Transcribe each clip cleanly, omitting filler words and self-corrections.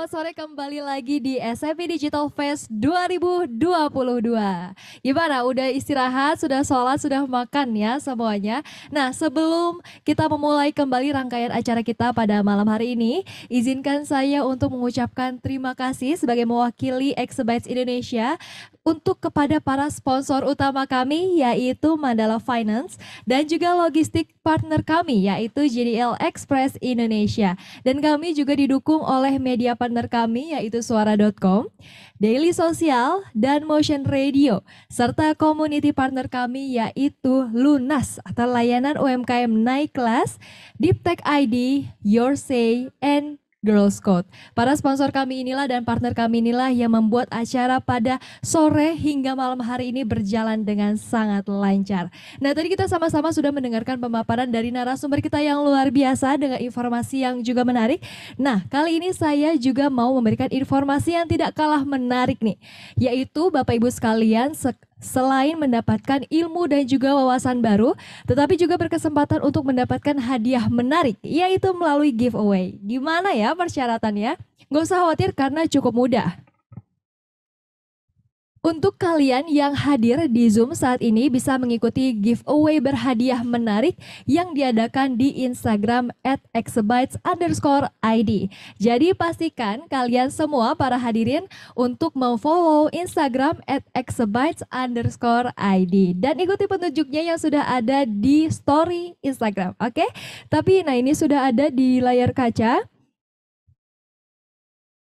selamat sore kembali lagi di SMP Digital Fest 2022. Gimana, udah istirahat, sudah sholat, sudah makan ya semuanya? Nah, sebelum kita memulai kembali rangkaian acara kita pada malam hari ini, izinkan saya untuk mengucapkan terima kasih sebagai mewakili Exabytes Indonesia untuk kepada para sponsor utama kami yaitu Mandala Finance dan juga logistik partner kami yaitu JDL Express Indonesia. Dan kami juga didukung oleh media partner kami yaitu suara.com, Daily Social, dan Motion Radio. Serta community partner kami yaitu Lunas atau layanan UMKM naik kelas, Deep Tech ID, Your Say, and Girls Code. Para sponsor kami inilah dan partner kami inilah yang membuat acara pada sore hingga malam hari ini berjalan dengan sangat lancar. Nah, tadi kita sama-sama sudah mendengarkan pemaparan dari narasumber kita yang luar biasa dengan informasi yang juga menarik. Nah, kali ini saya juga mau memberikan informasi yang tidak kalah menarik nih, yaitu Bapak Ibu sekalian selain mendapatkan ilmu dan juga wawasan baru, tetapi juga berkesempatan untuk mendapatkan hadiah menarik, yaitu melalui giveaway. Gimana ya persyaratannya? Gak usah khawatir karena cukup mudah. Untuk kalian yang hadir di Zoom saat ini bisa mengikuti giveaway berhadiah menarik yang diadakan di Instagram @exabytes_id. Jadi pastikan kalian semua para hadirin untuk memfollow Instagram @exabytes_id dan ikuti petunjuknya yang sudah ada di story Instagram. Oke? Tapi nah ini sudah ada di layar kaca.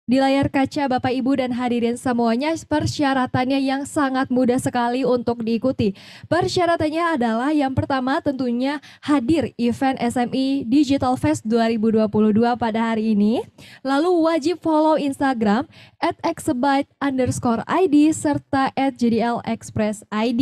Di layar kaca Bapak Ibu dan hadirin semuanya persyaratannya yang sangat mudah sekali untuk diikuti. Persyaratannya adalah yang pertama tentunya hadir event SME Digital Fest 2022 pada hari ini. Lalu wajib follow Instagram @exabyte_id serta @jdlexpress_id.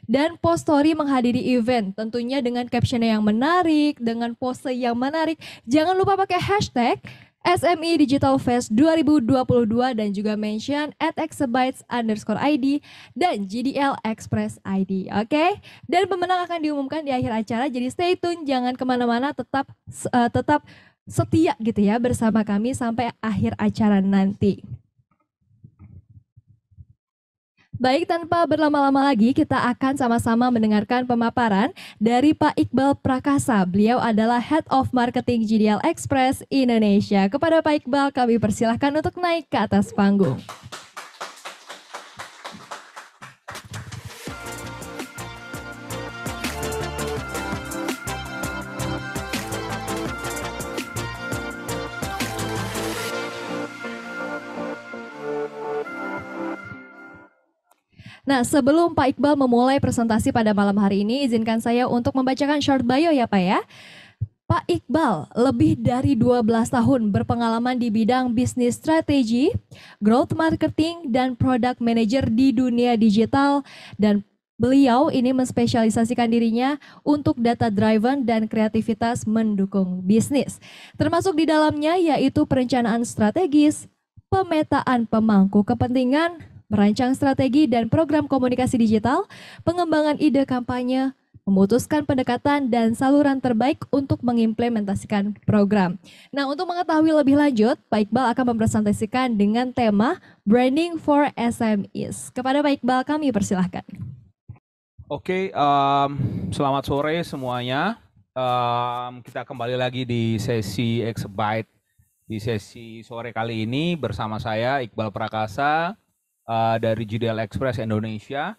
Dan post story menghadiri event tentunya dengan caption yang menarik, dengan pose yang menarik. Jangan lupa pakai hashtag SME Digital Fest 2022 dan juga mention @exabytes_id dan JDL Express ID. Oke? Dan pemenang akan diumumkan di akhir acara. Jadi stay tune, jangan kemana-mana, tetap setia gitu ya bersama kami sampai akhir acara nanti. Baik, tanpa berlama-lama lagi, kita akan sama-sama mendengarkan pemaparan dari Pak Iqbal Prakasa. Beliau adalah Head of Marketing JDL Express Indonesia. Kepada Pak Iqbal, kami persilahkan untuk naik ke atas panggung. Nah, sebelum Pak Iqbal memulai presentasi pada malam hari ini, izinkan saya untuk membacakan short bio ya Pak ya. Pak Iqbal lebih dari 12 tahun berpengalaman di bidang bisnis strategi, growth marketing, dan product manager di dunia digital dan beliau ini menspesialisasikan dirinya untuk data driven dan kreativitas mendukung bisnis. Termasuk di dalamnya yaitu perencanaan strategis, pemetaan pemangku kepentingan, merancang strategi dan program komunikasi digital, pengembangan ide kampanye, memutuskan pendekatan dan saluran terbaik untuk mengimplementasikan program. Nah, untuk mengetahui lebih lanjut, Pak Iqbal akan mempresentasikan dengan tema Branding for SMEs. Kepada Pak Iqbal, kami persilahkan. Oke, selamat sore semuanya. Kita kembali lagi di sesi Exabyte di sesi sore kali ini bersama saya Iqbal Prakasa dari JDL Express Indonesia.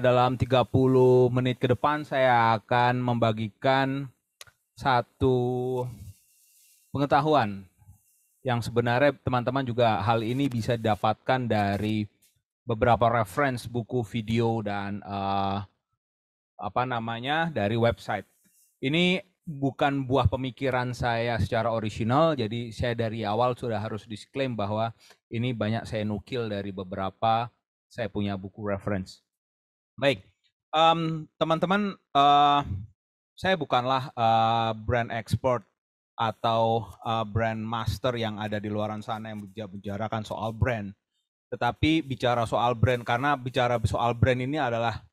Dalam 30 menit ke depan saya akan membagikan satu pengetahuan yang sebenarnya teman-teman juga hal ini bisa didapatkan dari beberapa reference buku, video, dan dari website. Ini bukan buah pemikiran saya secara original, jadi saya dari awal sudah harus disclaim bahwa ini banyak saya nukil dari beberapa saya punya buku reference. Baik, teman-teman, saya bukanlah brand expert atau brand master yang ada di luar sana yang membicarakan soal brand. Tetapi bicara soal brand, karena bicara soal brand ini adalah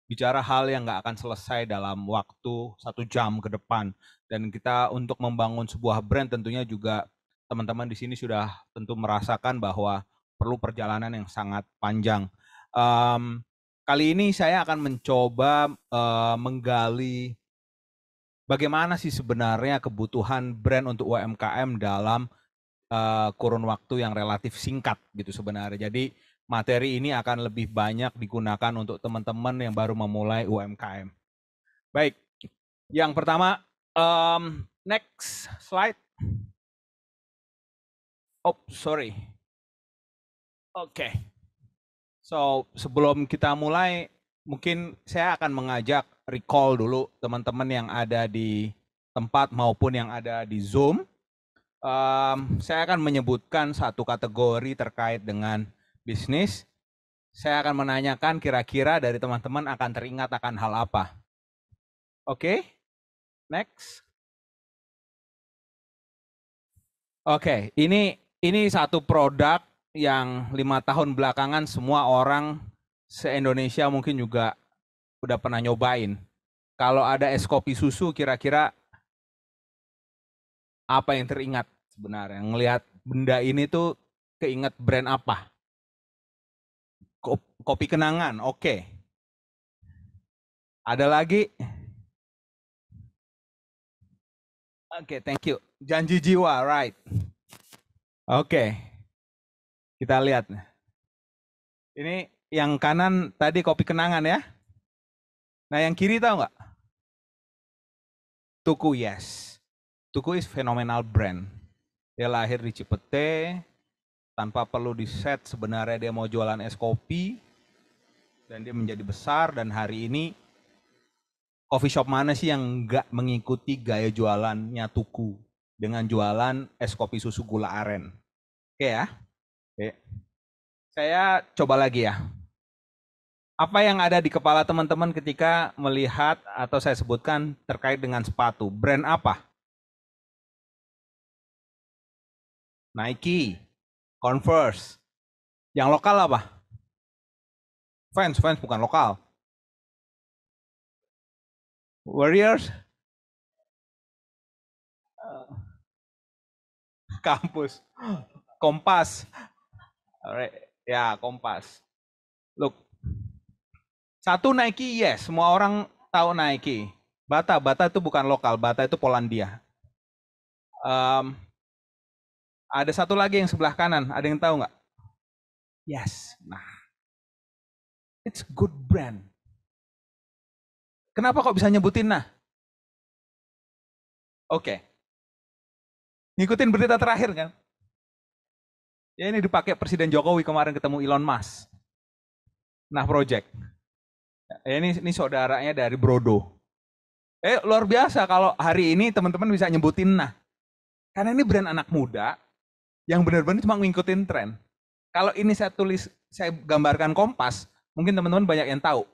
bicara hal yang nggak akan selesai dalam waktu 1 jam ke depan. Dan kita untuk membangun sebuah brand tentunya juga teman-teman di sini sudah tentu merasakan bahwa perlu perjalanan yang sangat panjang. Kali ini saya akan mencoba menggali bagaimana sih sebenarnya kebutuhan brand untuk UMKM dalam kurun waktu yang relatif singkat gitu sebenarnya. Jadi materi ini akan lebih banyak digunakan untuk teman-teman yang baru memulai UMKM. Baik, yang pertama, next slide. Oh, sorry. Oke. So, sebelum kita mulai, mungkin saya akan mengajak recall dulu teman-teman yang ada di tempat maupun yang ada di Zoom. Saya akan menyebutkan satu kategori terkait dengan bisnis. Saya akan menanyakan kira-kira dari teman-teman akan teringat akan hal apa. Oke, next. Oke, ini satu produk yang 5 tahun belakangan semua orang se-Indonesia mungkin juga udah pernah nyobain. Kalau ada es kopi susu, kira-kira apa yang teringat sebenarnya? Ngelihat benda ini tuh keinget brand apa? Kopi kenangan, oke. Ada lagi? Oke, thank you. Janji jiwa, right? Oke, kita lihat. Ini yang kanan tadi kopi kenangan ya. Nah yang kiri tahu nggak? Tuku, yes. Tuku is phenomenal brand. Dia lahir di Cipete, tanpa perlu di-set sebenarnya dia mau jualan es kopi, dan dia menjadi besar, dan hari ini coffee shop mana sih yang nggak mengikuti gaya jualannya Tuku dengan jualan es kopi susu gula aren. Oke ya. Oke. Saya coba lagi ya. Apa yang ada di kepala teman-teman ketika melihat atau saya sebutkan terkait dengan sepatu? Brand apa? Nike, Converse. Yang lokal apa? Vans bukan lokal. Warriors? Kampus. Kompas. Ya, Kompas. Look. Satu Nike, yes. Semua orang tahu Nike. Bata itu bukan lokal. Bata itu Polandia. Ada satu lagi yang sebelah kanan. Ada yang tahu nggak? Yes. Nah, it's good brand. Kenapa kok bisa nyebutin nah? Oke. Ngikutin berita terakhir kan? Ya ini dipakai Presiden Jokowi kemarin ketemu Elon Musk. Nah, project. Ya, ini saudaranya dari Brodo. Luar biasa kalau hari ini teman-teman bisa nyebutin nah. Karena ini brand anak muda yang benar-benar cuma ngikutin tren. Kalau ini saya gambarkan Kompas, mungkin teman-teman banyak yang tahu.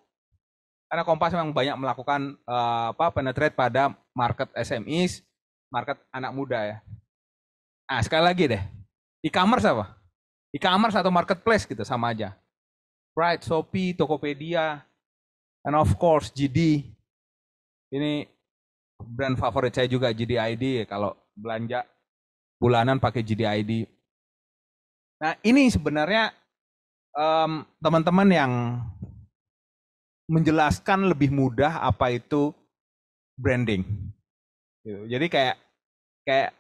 Karena Kompas memang banyak melakukan penetrate pada market SMEs, market anak muda ya. Nah, sekali lagi deh. E-commerce apa? E-commerce atau marketplace gitu sama aja. Pride, Shopee, Tokopedia, and of course JD. Ini brand favorit saya juga JD ID kalau belanja bulanan pakai JD ID. Nah, ini sebenarnya teman-teman yang menjelaskan lebih mudah apa itu branding. Jadi kayak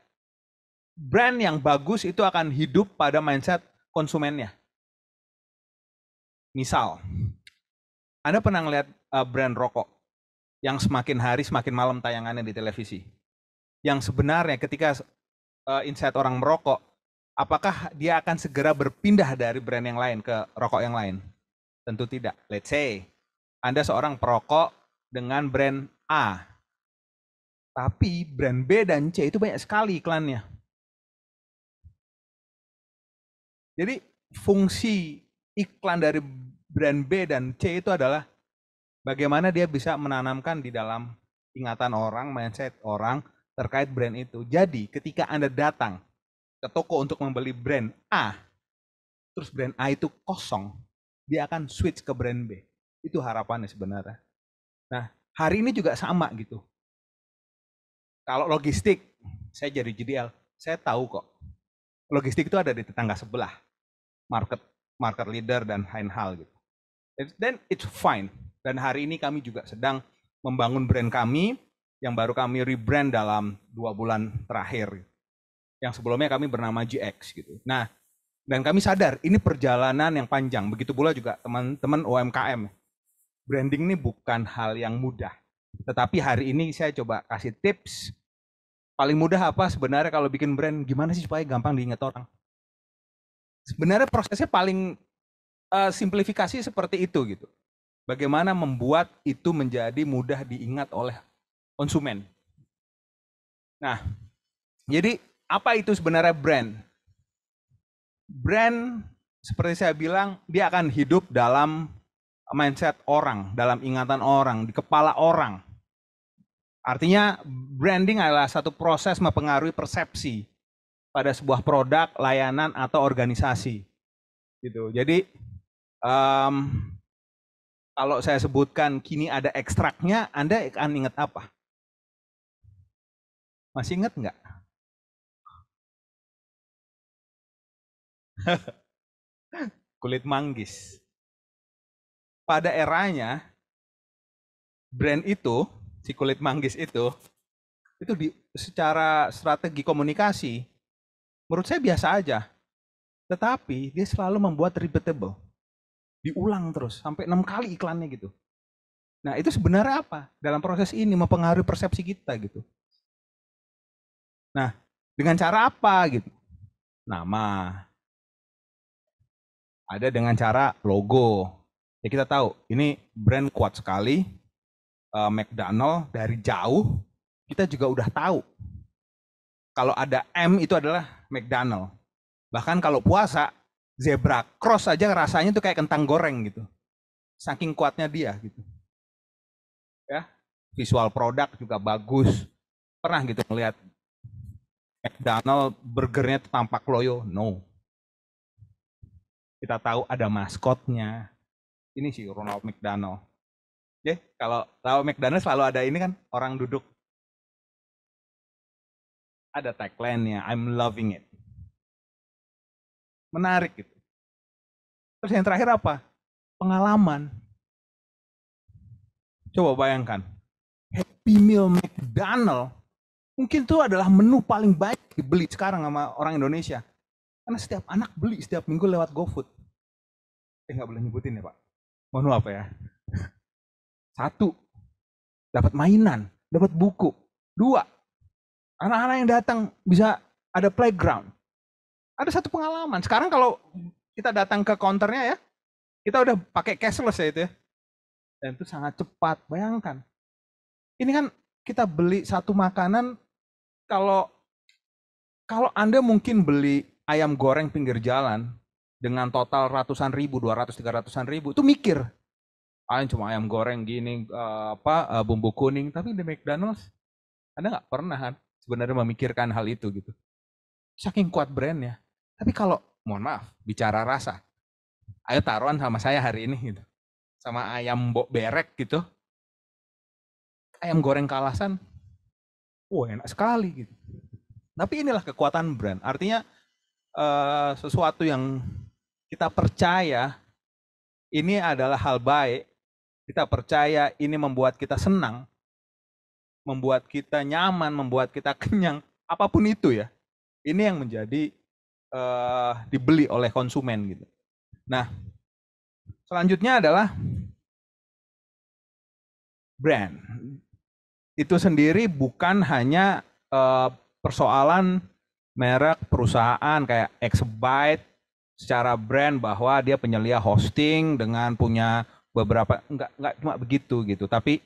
brand yang bagus itu akan hidup pada mindset konsumennya. Misal, Anda pernah ngeliat brand rokok yang semakin hari semakin malam tayangannya di televisi. Yang sebenarnya ketika insight orang merokok, apakah dia akan segera berpindah dari brand yang lain ke rokok yang lain? Tentu tidak. Let's say, Anda seorang perokok dengan brand A, tapi brand B dan C itu banyak sekali iklannya. Jadi fungsi iklan dari brand B dan C itu adalah bagaimana dia bisa menanamkan di dalam ingatan orang, mindset orang terkait brand itu. Jadi ketika Anda datang ke toko untuk membeli brand A, terus brand A itu kosong, dia akan switch ke brand B. Itu harapannya sebenarnya. Nah, hari ini juga sama gitu. Kalau logistik, saya jadi JDL, saya tahu kok. logistik itu ada di tetangga sebelah, market leader dan lain hal gitu. Then it's fine. Dan hari ini kami juga sedang membangun brand kami yang baru kami rebrand dalam 2 bulan terakhir. Yang sebelumnya kami bernama GX gitu. Nah, dan kami sadar ini perjalanan yang panjang. Begitu pula juga teman-teman UMKM. Branding ini bukan hal yang mudah. Tetapi hari ini saya coba kasih tips. Paling mudah apa sebenarnya kalau bikin brand? Gimana sih supaya gampang diingat orang? Sebenarnya prosesnya paling simplifikasi seperti itu gitu. Bagaimana membuat itu menjadi mudah diingat oleh konsumen. Nah, jadi apa itu sebenarnya brand? Brand seperti saya bilang, dia akan hidup dalam mindset orang, dalam ingatan orang, di kepala orang. Artinya branding adalah satu proses mempengaruhi persepsi pada sebuah produk, layanan, atau organisasi. Gitu. Jadi kalau saya sebutkan kini ada ekstraknya, Anda akan ingat apa? Masih ingat nggak? Kulit manggis. Pada eranya, brand itu, si kulit manggis itu secara strategi komunikasi, menurut saya biasa aja. Tetapi dia selalu membuat repeatable. Diulang terus, sampai 6 kali iklannya gitu. Nah itu sebenarnya apa? Dalam proses ini mempengaruhi persepsi kita gitu. Nah, dengan cara apa gitu? Nama. Ada dengan cara logo. Ya kita tahu, ini brand kuat sekali. McDonald dari jauh, kita juga udah tahu. Kalau ada M itu adalah McDonald. Bahkan kalau puasa, zebra cross aja rasanya tuh kayak kentang goreng gitu. Saking kuatnya dia gitu. Ya, visual produk juga bagus. Pernah gitu melihat McDonald burgernya tampak loyo? No. Kita tahu ada maskotnya. Ini sih Ronald McDonald. Oke, kalau tahu McDonald selalu ada ini kan orang duduk. Ada tagline-nya, I'm loving it. Menarik gitu. Terus yang terakhir apa? Pengalaman. Coba bayangkan, Happy Meal McDonald mungkin itu adalah menu paling baik dibeli sekarang sama orang Indonesia. Karena setiap anak beli setiap minggu lewat GoFood. Nggak boleh nyebutin ya Pak. Menu apa ya? 1, dapat mainan, dapat buku. 2, anak-anak yang datang bisa ada playground. Ada satu pengalaman. Sekarang kalau kita datang ke counternya ya, kita udah pakai cashless ya itu ya. Dan itu sangat cepat. Bayangkan. Ini kan kita beli satu makanan, kalau Anda mungkin beli ayam goreng pinggir jalan dengan total ratusan ribu, 200-300-an ribu, itu mikir. Cuma ayam goreng gini, bumbu kuning. Tapi di McDonald's, Anda nggak pernah kan sebenarnya memikirkan hal itu gitu. Saking kuat brandnya. Tapi kalau, mohon maaf, bicara rasa, ayo taruhan sama saya hari ini gitu. Sama ayam berek gitu. Ayam goreng Kalasan, enak sekali gitu. Tapi inilah kekuatan brand. Artinya sesuatu yang kita percaya ini adalah hal baik. Kita percaya ini membuat kita senang, membuat kita nyaman, membuat kita kenyang. Apapun itu ya. Ini yang menjadi dibeli oleh konsumen gitu. Nah, selanjutnya adalah brand. Itu sendiri bukan hanya persoalan merek perusahaan kayak Exabyte secara brand bahwa dia penyelia hosting dengan punya beberapa, enggak cuma begitu gitu. Tapi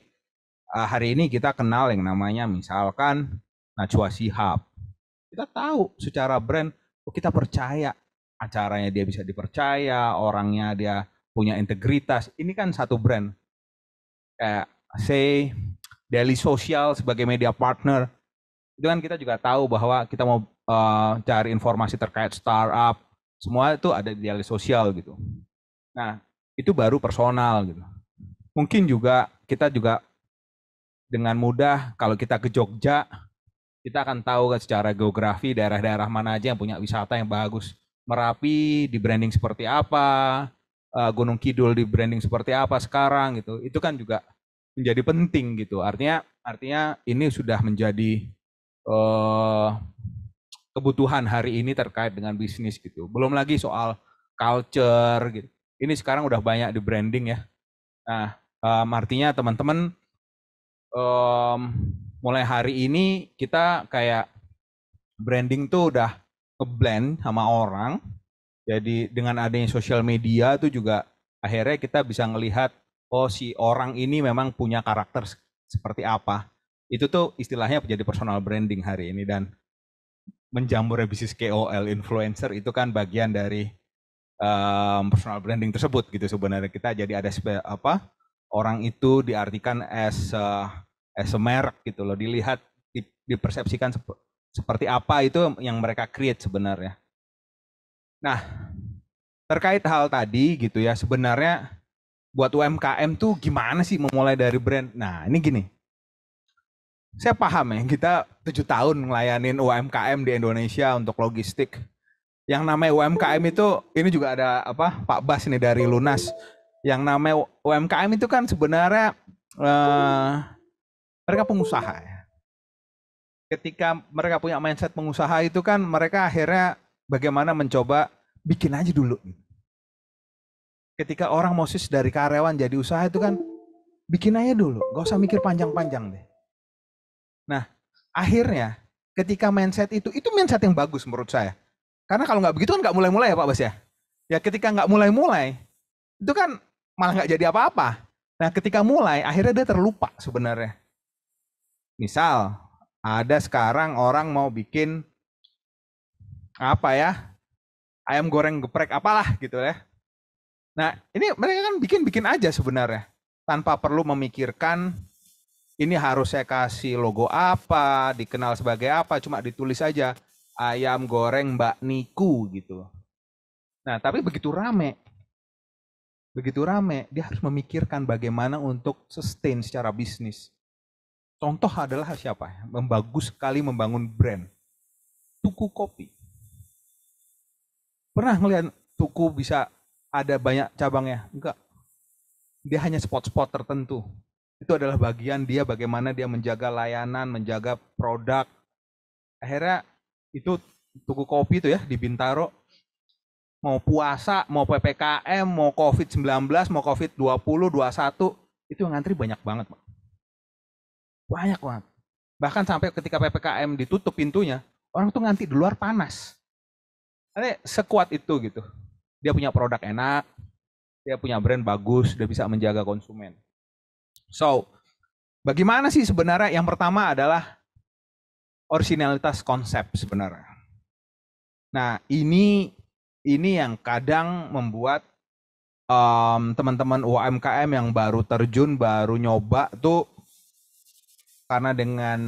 hari ini kita kenal yang namanya misalkan Najwa Shihab. Kita tahu secara brand, kita percaya acaranya dia bisa dipercaya, orangnya dia punya integritas. Ini kan satu brand. Kayak say Daily Social sebagai media partner, itu kan kita juga tahu bahwa kita mau cari informasi terkait startup, semua itu ada di Daily Social gitu. Nah, itu baru personal gitu. Mungkin juga kita juga dengan mudah kalau kita ke Jogja, Kita akan tahu kan secara geografi daerah-daerah mana aja yang punya wisata yang bagus. Merapi di branding seperti apa, Gunung Kidul di branding seperti apa sekarang gitu. Itu kan juga menjadi penting gitu. Artinya ini sudah menjadi eh, kebutuhan hari ini terkait dengan bisnis gitu. Belum lagi soal culture gitu. Ini sekarang udah banyak di branding ya. Nah, artinya teman-teman em, mulai hari ini kita kayak branding tuh udah ngeblend sama orang. Jadi dengan adanya sosial media tuh juga akhirnya kita bisa ngelihat oh si orang ini memang punya karakter seperti apa. Itu tuh istilahnya menjadi personal branding hari ini dan menjamurnya bisnis KOL influencer itu kan bagian dari personal branding tersebut gitu sebenarnya kita jadi ada apa orang itu diartikan as a merek gitu loh dilihat dipersepsikan seperti apa itu yang mereka create sebenarnya. Nah, terkait hal tadi gitu ya, sebenarnya buat UMKM tuh gimana sih memulai dari brand? Nah, ini gini. Saya paham ya, kita 7 tahun ngelayanin UMKM di Indonesia untuk logistik. Yang namanya UMKM itu, ini juga ada apa Pak Bas nih dari Lunas. Yang namanya UMKM itu kan sebenarnya mereka pengusaha ya. Ketika mereka punya mindset pengusaha itu kan mereka akhirnya bagaimana mencoba bikin aja dulu. Ketika orang mau switch dari karyawan jadi usaha itu kan bikin aja dulu, gak usah mikir panjang-panjang deh. Nah, akhirnya ketika mindset itu mindset yang bagus menurut saya. Karena kalau nggak begitu kan nggak mulai-mulai ya Pak Bas ya. Ya ketika nggak mulai-mulai, itu kan malah nggak jadi apa-apa. Nah ketika mulai, akhirnya dia terlupa sebenarnya. Misal, ada sekarang orang mau bikin apa ya, ayam goreng geprek apalah gitu ya. Nah ini mereka kan bikin aja sebenarnya. Tanpa perlu memikirkan ini harus saya kasih logo apa, dikenal sebagai apa, cuma ditulis aja ayam goreng Mbak Niku gitu. Nah tapi begitu rame, dia harus memikirkan bagaimana untuk sustain secara bisnis. Contoh adalah siapa? Bagus sekali membangun brand. Tuku kopi. Pernah ngelihat Tuku bisa ada banyak cabangnya? Enggak. Dia hanya spot-spot tertentu. Itu adalah bagian dia bagaimana dia menjaga layanan, menjaga produk. Akhirnya itu Tuku kopi itu ya di Bintaro. Mau puasa, mau PPKM, mau COVID-19, mau COVID-20, 21, itu yang ngantri banyak banget, Pak. Banyak banget. Bahkan sampai ketika PPKM ditutup pintunya, orang tuh ngantri di luar panas. Karena sekuat itu gitu. Dia punya produk enak, dia punya brand bagus, dia bisa menjaga konsumen. So, bagaimana sih sebenarnya? Yang pertama adalah originalitas konsep sebenarnya. Nah, ini yang kadang membuat teman-teman UMKM yang baru terjun, baru nyoba tuh karena dengan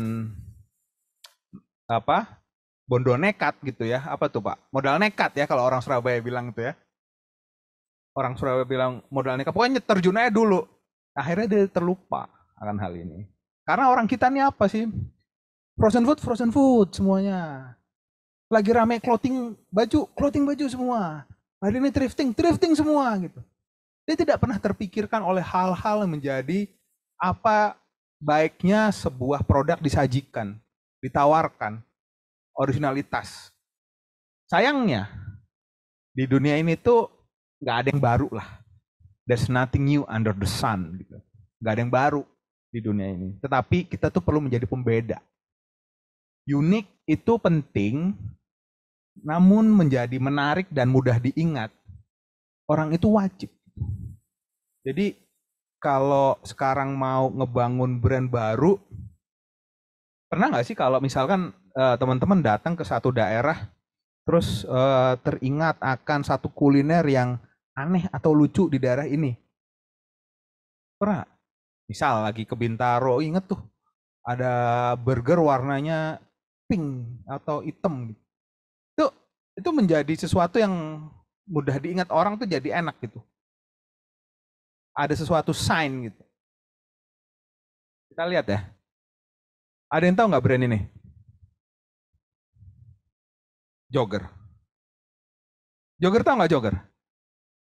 apa bondo nekat gitu ya, apa tuh Pak? Modal nekat ya kalau orang Surabaya bilang itu ya. Orang Surabaya bilang modal nekat, pokoknya terjun aja dulu. Akhirnya dia terlupa akan hal ini. Karena orang kita ini apa sih? Frozen food semuanya. Lagi rame clothing baju semua. Hari ini thrifting semua gitu. Dia tidak pernah terpikirkan oleh hal-hal yang menjadi apa baiknya sebuah produk disajikan, ditawarkan, originalitas. Sayangnya di dunia ini tuh nggak ada yang baru lah. There's nothing new under the sun. Gitu. Nggak ada yang baru di dunia ini. Tetapi kita tuh perlu menjadi pembeda. Unik itu penting, namun menjadi menarik dan mudah diingat. Orang itu wajib. Jadi kalau sekarang mau ngebangun brand baru, pernah nggak sih kalau misalkan teman-teman datang ke satu daerah, terus teringat akan satu kuliner yang aneh atau lucu di daerah ini? Pernah? Misal lagi ke Bintaro, inget tuh ada burger warnanya pink atau hitam. Itu menjadi sesuatu yang mudah diingat orang tuh jadi enak gitu. Ada sesuatu sign gitu. Kita lihat ya. Ada yang tahu nggak brand ini? Jogger. Jogger tahu nggak jogger?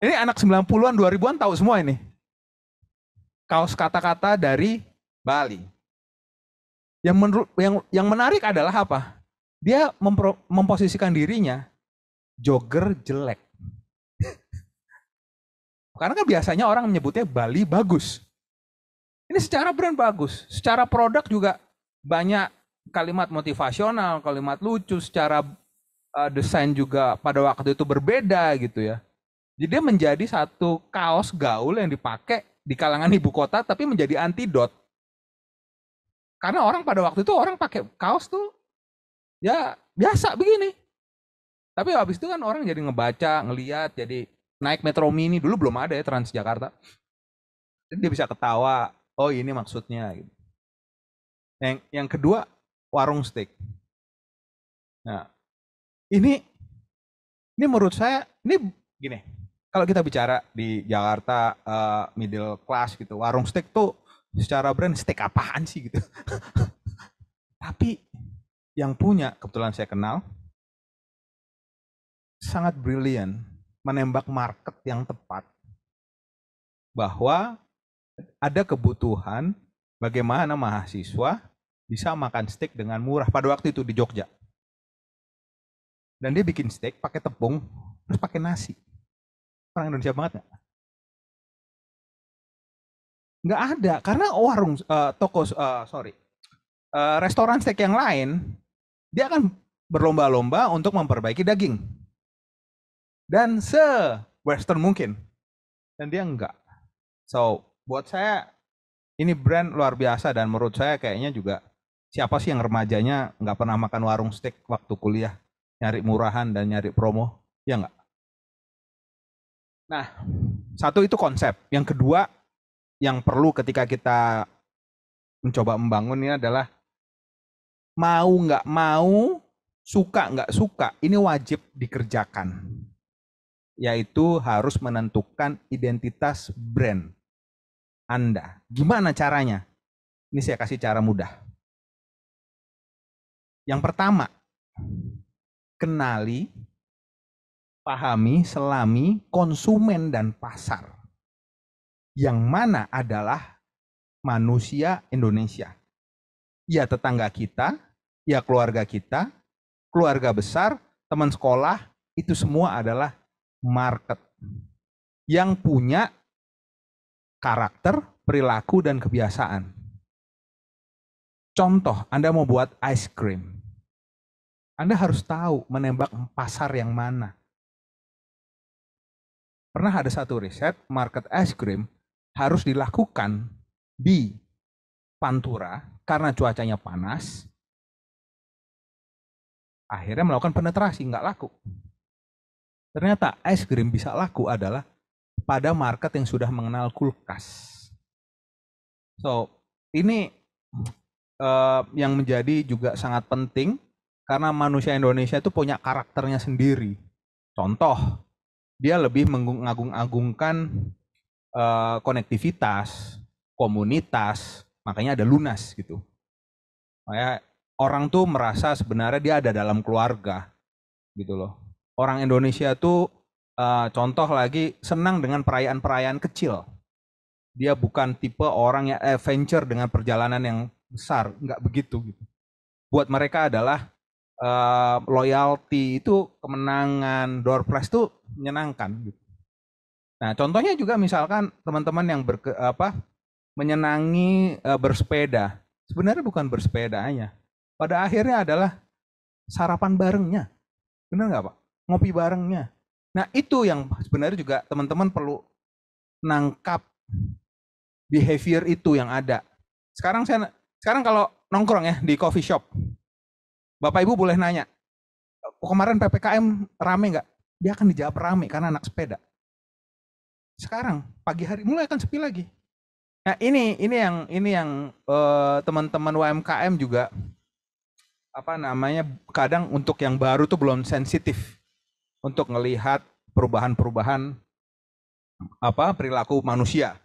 Ini anak 90-an, 2000-an tahu semua ini. Kaos kata-kata dari Bali. Yang menarik adalah apa? Dia memposisikan dirinya jogger jelek. Karena kan biasanya orang menyebutnya Bali bagus. Ini secara brand bagus, secara produk juga banyak kalimat motivasional, kalimat lucu, secara desain juga pada waktu itu berbeda gitu ya. Jadi dia menjadi satu kaos gaul yang dipakai di kalangan ibu kota tapi menjadi antidot. Karena orang pada waktu itu orang pakai kaos tuh ya biasa begini. Tapi habis itu kan orang jadi ngebaca, ngeliat, jadi naik Metro Mini, dulu belum ada ya Transjakarta. Jadi dia bisa ketawa, oh ini maksudnya. Gitu. Yang kedua, warung steak. Nah, ini menurut saya, ini gini, kalau kita bicara di Jakarta middle class gitu, warung steak tuh secara brand steak apaan sih gitu. Tapi yang punya, kebetulan saya kenal, sangat brilian menembak market yang tepat bahwa ada kebutuhan bagaimana mahasiswa bisa makan steak dengan murah pada waktu itu di Jogja. Dan dia bikin steak pakai tepung terus pakai nasi. Orang Indonesia banget nggak? Nggak ada karena warung restoran steak yang lain dia akan berlomba-lomba untuk memperbaiki daging. Dan se-western mungkin. Dan dia enggak. So, buat saya ini brand luar biasa dan menurut saya kayaknya juga siapa sih yang remajanya nggak pernah makan warung steak waktu kuliah, nyari murahan dan nyari promo, ya enggak? Nah, satu itu konsep. Yang kedua, yang perlu ketika kita mencoba membangun ini adalah mau nggak mau, suka nggak suka, ini wajib dikerjakan. Yaitu harus menentukan identitas brand Anda. Gimana caranya? Ini saya kasih cara mudah. Yang pertama, kenali, pahami, selami konsumen dan pasar. Yang mana adalah manusia Indonesia. Ya tetangga kita, ya keluarga kita, keluarga besar, teman sekolah, itu semua adalah market yang punya karakter, perilaku, dan kebiasaan. Contoh, Anda mau buat ice cream. Anda harus tahu menembak pasar yang mana. Pernah ada satu riset, market ice cream harus dilakukan di Pantura karena cuacanya panas. Akhirnya melakukan penetrasi, nggak laku. Ternyata ice cream bisa laku adalah pada market yang sudah mengenal kulkas. So, ini yang menjadi juga sangat penting karena manusia Indonesia itu punya karakternya sendiri. Contoh, dia lebih mengagung-agungkan konektivitas, komunitas, makanya ada Lunas gitu. Makanya orang tuh merasa sebenarnya dia ada dalam keluarga gitu loh. Orang Indonesia tuh contoh lagi senang dengan perayaan-perayaan kecil. Dia bukan tipe orang yang adventure dengan perjalanan yang besar, nggak begitu. Gitu. Buat mereka adalah loyalty itu kemenangan, door prize itu menyenangkan. Gitu. Nah contohnya juga misalkan teman-teman yang menyenangi bersepeda, sebenarnya bukan bersepedanya. Pada akhirnya adalah sarapan barengnya, benar nggak Pak? Ngopi barengnya. Nah itu yang sebenarnya juga teman-teman perlu nangkap behavior itu yang ada. Sekarang kalau nongkrong ya di coffee shop, Bapak Ibu boleh nanya, kemarin PPKM rame nggak? Dia akan dijawab rame karena anak sepeda. Sekarang pagi hari mulai akan sepi lagi. Nah ini yang teman-teman UMKM juga kadang untuk yang baru tuh belum sensitif untuk melihat perubahan-perubahan perilaku manusia.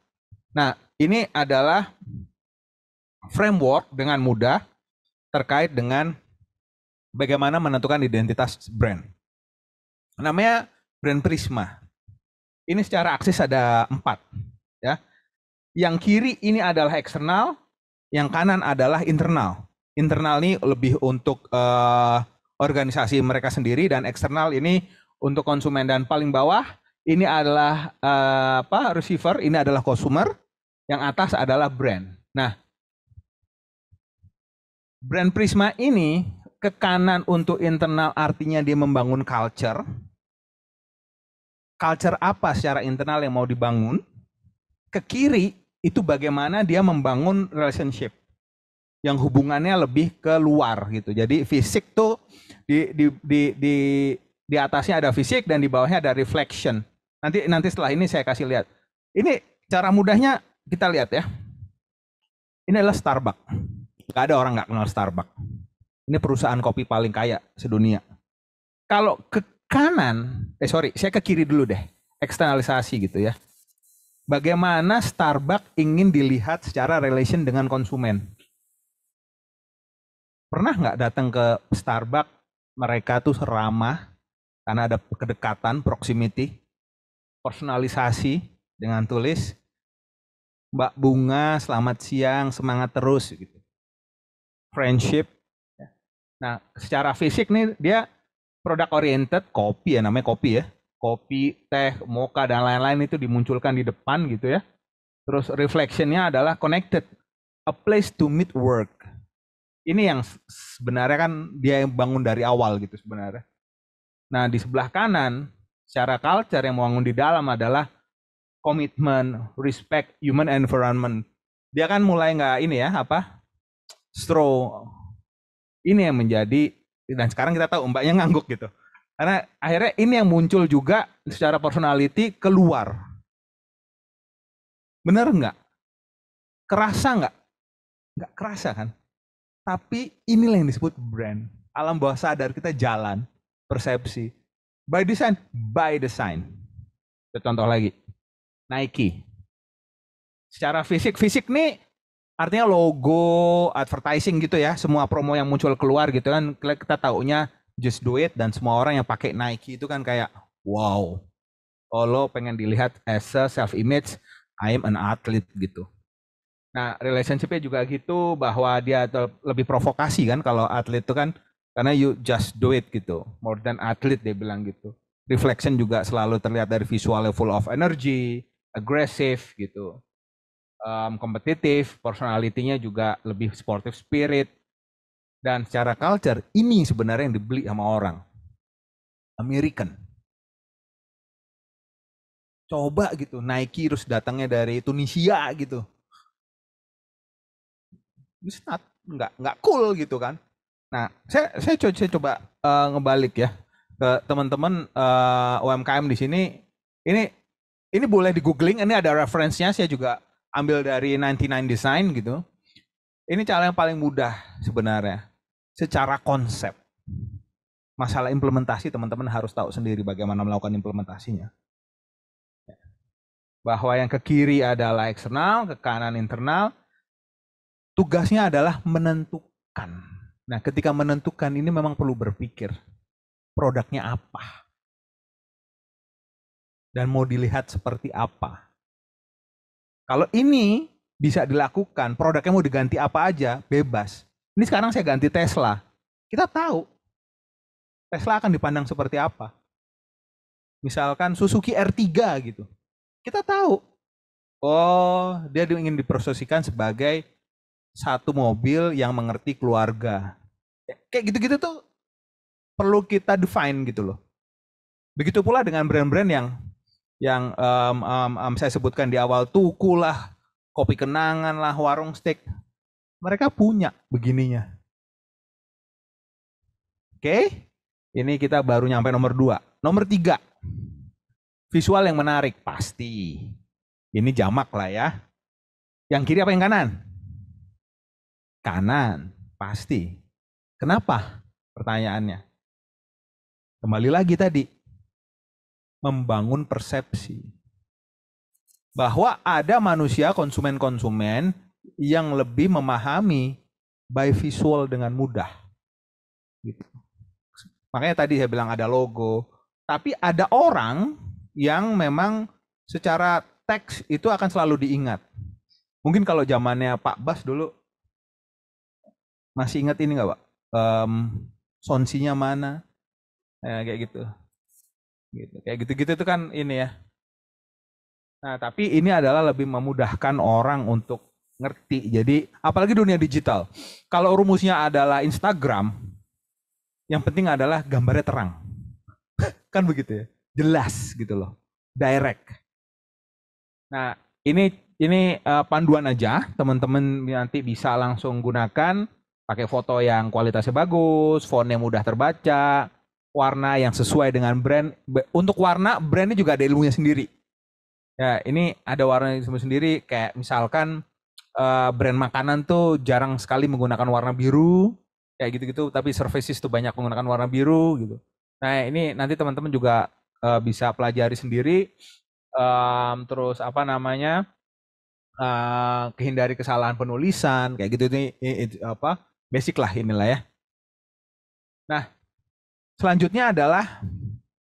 Nah, ini adalah framework dengan mudah terkait dengan bagaimana menentukan identitas brand. Namanya brand Prisma. Ini secara aksis ada 4. Ya. Yang kiri ini adalah eksternal, yang kanan adalah internal. Internal ini lebih untuk organisasi mereka sendiri, dan eksternal ini untuk konsumen. Dan paling bawah ini adalah receiver, ini adalah consumer, yang atas adalah brand. Nah, brand Prisma ini ke kanan untuk internal artinya dia membangun culture. Culture apa secara internal yang mau dibangun? Ke kiri itu bagaimana dia membangun relationship yang hubungannya lebih ke luar gitu. Jadi fisik tuh di atasnya ada fisik dan di bawahnya ada reflection. Nanti setelah ini saya kasih lihat. Ini cara mudahnya kita lihat ya. Ini adalah Starbucks. Gak ada orang nggak kenal Starbucks. Ini perusahaan kopi paling kaya sedunia. Kalau ke kanan, saya ke kiri dulu deh. Eksternalisasi gitu ya. Bagaimana Starbucks ingin dilihat secara relation dengan konsumen. Pernah nggak datang ke Starbucks, mereka tuh ramah, karena ada kedekatan, proximity, personalisasi dengan tulis, Mbak Bunga, selamat siang, semangat terus gitu. Friendship. Nah, secara fisik nih dia product oriented, kopi ya, namanya kopi ya. Kopi, teh, mocha, dan lain-lain itu dimunculkan di depan gitu ya. Terus reflectionnya adalah connected, a place to meet work. Ini yang sebenarnya kan dia yang bangun dari awal gitu sebenarnya. Nah, di sebelah kanan, secara culture yang bangun di dalam adalah komitmen, respect, human environment. Dia kan mulai nggak ini ya, straw. Ini yang menjadi, dan sekarang kita tahu mbaknya ngangguk gitu. Karena akhirnya ini yang muncul juga secara personality keluar. Bener nggak? Kerasa nggak? Nggak kerasa kan? Tapi inilah yang disebut brand. Alam bawah sadar kita jalan, persepsi. By design, by design. Contoh lagi, Nike. Secara fisik nih artinya logo, advertising gitu ya. Semua promo yang muncul keluar gitu kan, kita taunya just do it, dan semua orang yang pakai Nike itu kan kayak wow. Oh, lo pengen dilihat as a self-image, I am an athlete gitu. Nah, relationship-nya juga gitu, bahwa dia lebih provokasi kan kalau atlet itu kan, karena you just do it gitu. More than athlete dia bilang gitu. Reflection juga selalu terlihat dari visualnya full of energy, aggressive gitu. Kompetitif, personality-nya juga lebih sportive spirit. Dan secara culture, ini sebenarnya yang dibeli sama orang. American. Coba gitu, Nike terus datangnya dari Tunisia gitu. It's not, nggak cool gitu kan. Nah, saya coba ngebalik ya ke teman-teman UMKM di sini. Ini boleh di googling, ini ada referensinya, saya juga ambil dari 99 Design gitu. Ini cara yang paling mudah sebenarnya. Secara konsep. Masalah implementasi teman-teman harus tahu sendiri bagaimana melakukan implementasinya. Bahwa yang ke kiri adalah eksternal, ke kanan internal. Tugasnya adalah menentukan. Nah, ketika menentukan ini memang perlu berpikir. Produknya apa? Dan mau dilihat seperti apa? Kalau ini bisa dilakukan, produknya mau diganti apa aja, bebas. Ini sekarang saya ganti Tesla. Kita tahu Tesla akan dipandang seperti apa. Misalkan Suzuki R3 gitu. Kita tahu. Oh, dia ingin diprosesikan sebagai satu mobil yang mengerti keluarga. Kayak gitu-gitu tuh perlu kita define gitu loh. Begitu pula dengan brand-brand yang saya sebutkan di awal, Tuku lah, Kopi Kenangan lah, Warung Steak. Mereka punya begininya. Oke, ini kita baru nyampe nomor 2. Nomor 3, visual yang menarik, pasti. Ini jamak lah ya. Yang kiri apa yang kanan? Kanan, pasti. Kenapa? Pertanyaannya. Kembali lagi tadi. Membangun persepsi. Bahwa ada manusia, konsumen-konsumen yang lebih memahami by visual dengan mudah. Gitu. Makanya tadi saya bilang ada logo. Tapi ada orang yang memang secara teks itu akan selalu diingat. Mungkin kalau zamannya Pak Bas dulu, masih ingat ini nggak Pak? Sonsinya mana? Kayak gitu. Kayak gitu-gitu itu kan ini ya. Nah, tapi ini adalah lebih memudahkan orang untuk ngerti. Jadi, apalagi dunia digital. Kalau rumusnya adalah Instagram, yang penting adalah gambarnya terang. Kan begitu ya. Jelas gitu loh. Direct. Nah, ini panduan aja. Teman-teman nanti bisa langsung gunakan pakai foto yang kualitasnya bagus, fontnya mudah terbaca, warna yang sesuai dengan brand. Untuk warna, brandnya juga ada ilmunya sendiri. Ya, ini ada warna sendiri. Kayak misalkan brand makanan tuh jarang sekali menggunakan warna biru, kayak gitu-gitu. Tapi services tuh banyak menggunakan warna biru gitu. Nah, ini nanti teman-teman juga bisa pelajari sendiri. Terus apa namanya? Hindari kesalahan penulisan, kayak gitu ini apa? Basic lah inilah ya. Nah, selanjutnya adalah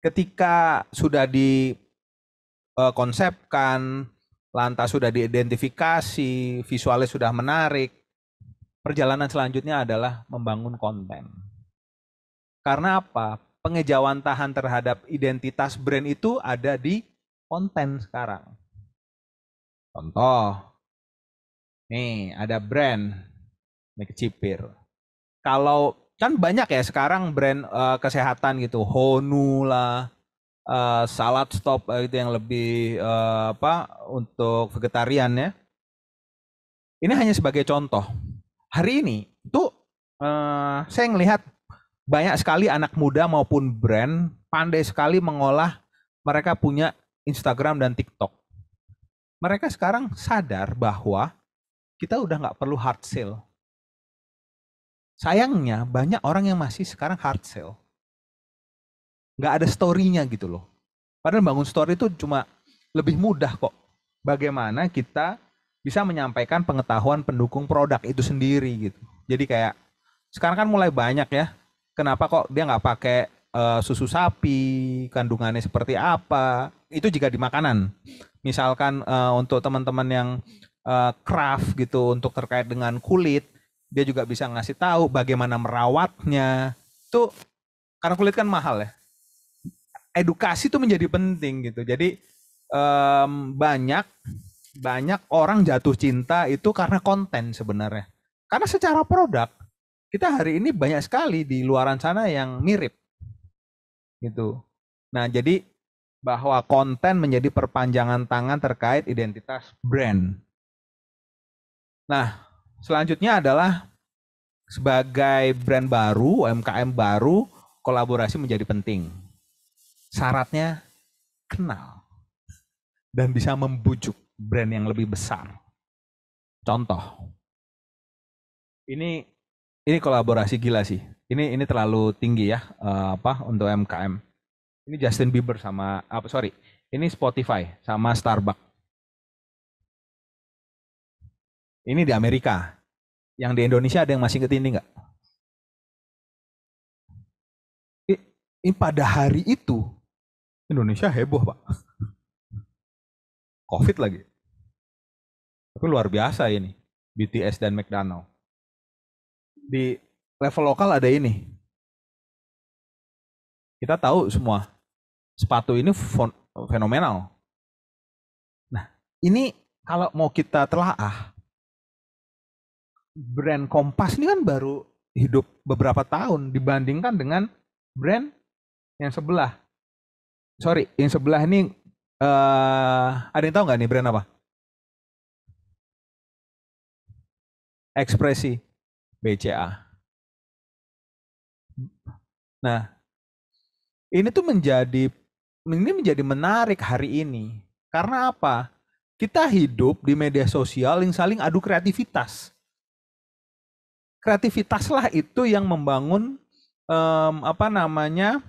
ketika sudah dikonsepkan, lantas sudah diidentifikasi, visualnya sudah menarik, perjalanan selanjutnya adalah membangun konten. Karena apa? Pengejawantahan terhadap identitas brand itu ada di konten sekarang. Contoh, nih ada brand McCipir. Kalau kan banyak ya sekarang brand kesehatan gitu, Honu lah, Salad Stop itu yang lebih apa untuk vegetarian ya. Ini hanya sebagai contoh. Hari ini tuh saya ngelihat banyak sekali anak muda maupun brand pandai sekali mengolah, mereka punya Instagram dan TikTok. Mereka sekarang sadar bahwa kita udah nggak perlu hard sell. Sayangnya banyak orang yang masih sekarang hard sell. Nggak ada story-nya gitu loh. Padahal bangun story itu cuma lebih mudah kok. Bagaimana kita bisa menyampaikan pengetahuan pendukung produk itu sendiri gitu. Jadi kayak sekarang kan mulai banyak ya. Kenapa kok dia nggak pakai susu sapi, kandungannya seperti apa? Itu jika di makanan. Misalkan untuk teman-teman yang craft gitu untuk terkait dengan kulit, dia juga bisa ngasih tahu bagaimana merawatnya. Itu karena kulit kan mahal ya. Edukasi itu menjadi penting gitu. Jadi banyak orang jatuh cinta itu karena konten sebenarnya. Karena secara produk kita hari ini banyak sekali di luaran sana yang mirip gitu. Nah, jadi bahwa konten menjadi perpanjangan tangan terkait identitas brand. Nah, selanjutnya adalah sebagai brand baru, UMKM baru, kolaborasi menjadi penting. Syaratnya kenal dan bisa membujuk brand yang lebih besar. Contoh, ini kolaborasi gila sih. Ini terlalu tinggi ya apa untuk UMKM. Ini Justin Bieber sama ini Spotify sama Starbucks. Ini di Amerika. Yang di Indonesia ada yang masih inget ini nggak? Ini pada hari itu Indonesia heboh Pak. COVID lagi. Tapi luar biasa ini. BTS dan McDonald. Di level lokal ada ini. Kita tahu semua. Sepatu ini fenomenal. Nah, ini kalau mau kita telaah, brand Kompas ini kan baru hidup beberapa tahun dibandingkan dengan brand yang sebelah. Sorry, yang sebelah ini ada yang tahu nggak nih brand apa? Ekspresi BCA. Nah, ini tuh menjadi menarik hari ini. Karena apa? Kita hidup di media sosial yang saling adu kreativitas. Kreativitaslah itu yang membangun apa namanya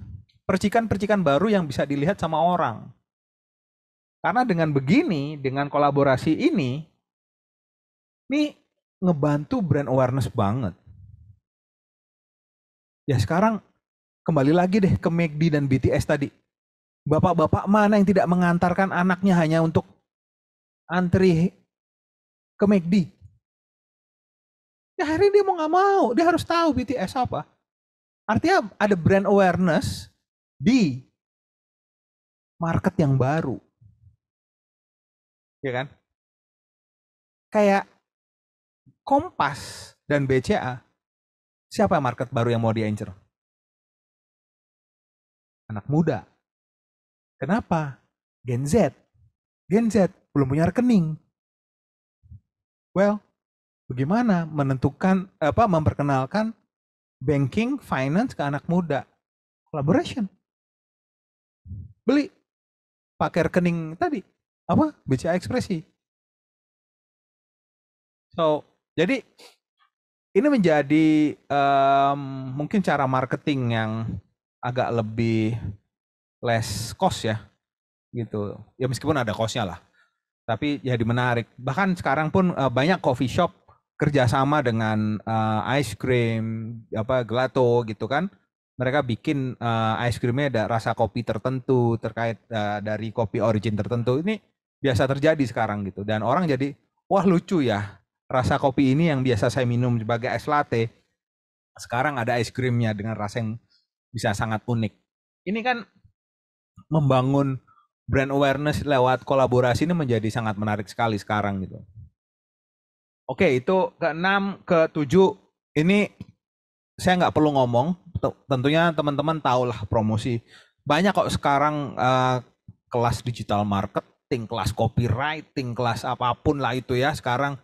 percikan-percikan baru yang bisa dilihat sama orang. Karena dengan begini, dengan kolaborasi ini ngebantu brand awareness banget. Ya sekarang kembali lagi deh ke McD dan BTS tadi. Bapak-bapak mana yang tidak mengantarkan anaknya hanya untuk antri ke McD? Ya akhirnya dia mau nggak mau, dia harus tahu BTS apa. Artinya ada brand awareness di market yang baru. Ya kan? Kayak Kompas dan BCA, siapa market baru yang mau diincer? Anak muda. Kenapa? Gen Z. Gen Z belum punya rekening. Well, bagaimana menentukan memperkenalkan banking, finance ke anak muda? Collaboration. Beli pakai rekening tadi apa? BCA Ekspresi. So, jadi ini menjadi mungkin cara marketing yang agak lebih less cost ya, gitu. Ya meskipun ada costnya lah, tapi jadi menarik. Bahkan sekarang pun banyak coffee shop kerjasama dengan ice cream, gelato gitu kan. Mereka bikin ice creamnya ada rasa kopi tertentu terkait dari kopi origin tertentu. Ini biasa terjadi sekarang gitu. Dan orang jadi, wah lucu ya, rasa kopi ini yang biasa saya minum sebagai es latte, sekarang ada ice creamnya dengan rasa yang bisa sangat unik. Ini kan membangun brand awareness lewat kolaborasi ini menjadi sangat menarik sekali sekarang gitu. Oke, itu ke-6, ke-7 ini saya nggak perlu ngomong, tentunya teman-teman tahulah promosi. Banyak kok sekarang kelas digital marketing, kelas copywriting, kelas apapun lah itu ya. Sekarang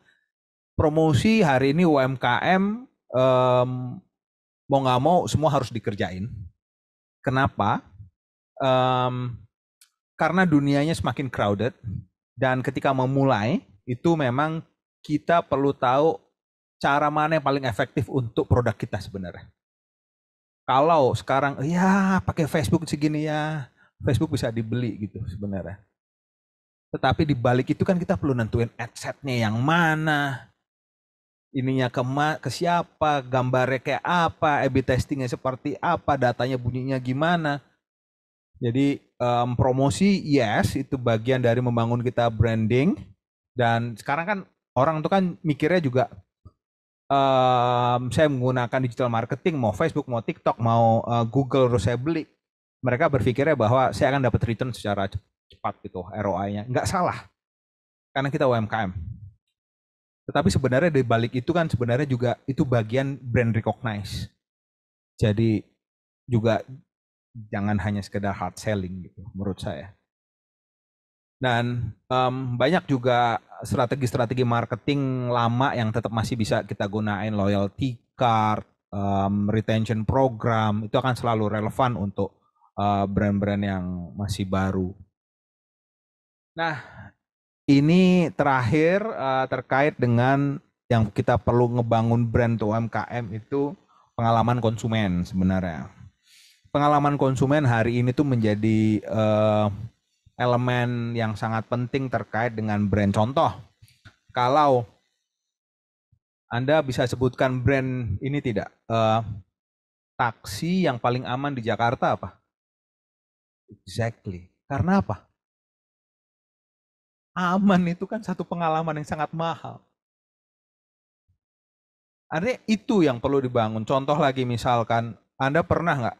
promosi hari ini UMKM mau nggak mau semua harus dikerjain. Kenapa? Karena dunianya semakin crowded dan ketika memulai itu memang kita perlu tahu cara mana yang paling efektif untuk produk kita sebenarnya. Kalau sekarang ya pakai Facebook segini ya, Facebook bisa dibeli gitu sebenarnya. Tetapi di balik itu kan kita perlu nentuin adsetnya yang mana, ininya ke siapa, gambarnya kayak apa, A/B testingnya seperti apa, datanya bunyinya gimana. Jadi promosi yes itu bagian dari membangun kita branding, dan sekarang kan orang tuh kan mikirnya juga saya menggunakan digital marketing, mau Facebook, mau TikTok, mau Google, terus saya beli. Mereka berpikirnya bahwa saya akan dapat return secara cepat gitu, ROI-nya. Nggak salah, karena kita UMKM. Tetapi sebenarnya di balik itu kan sebenarnya juga itu bagian brand recognize. Jadi juga jangan hanya sekedar hard selling gitu menurut saya. Dan banyak juga strategi-strategi marketing lama yang tetap masih bisa kita gunain, loyalty card, retention program, itu akan selalu relevan untuk brand-brand yang masih baru. Nah, ini terakhir terkait dengan yang kita perlu ngebangun brand UMKM itu pengalaman konsumen sebenarnya. Pengalaman konsumen hari ini tuh menjadi elemen yang sangat penting terkait dengan brand. Contoh, kalau Anda bisa sebutkan brand ini tidak? Taksi yang paling aman di Jakarta apa? Exactly. Karena apa? Aman itu kan satu pengalaman yang sangat mahal. Artinya itu yang perlu dibangun. Contoh lagi misalkan, Anda pernah nggak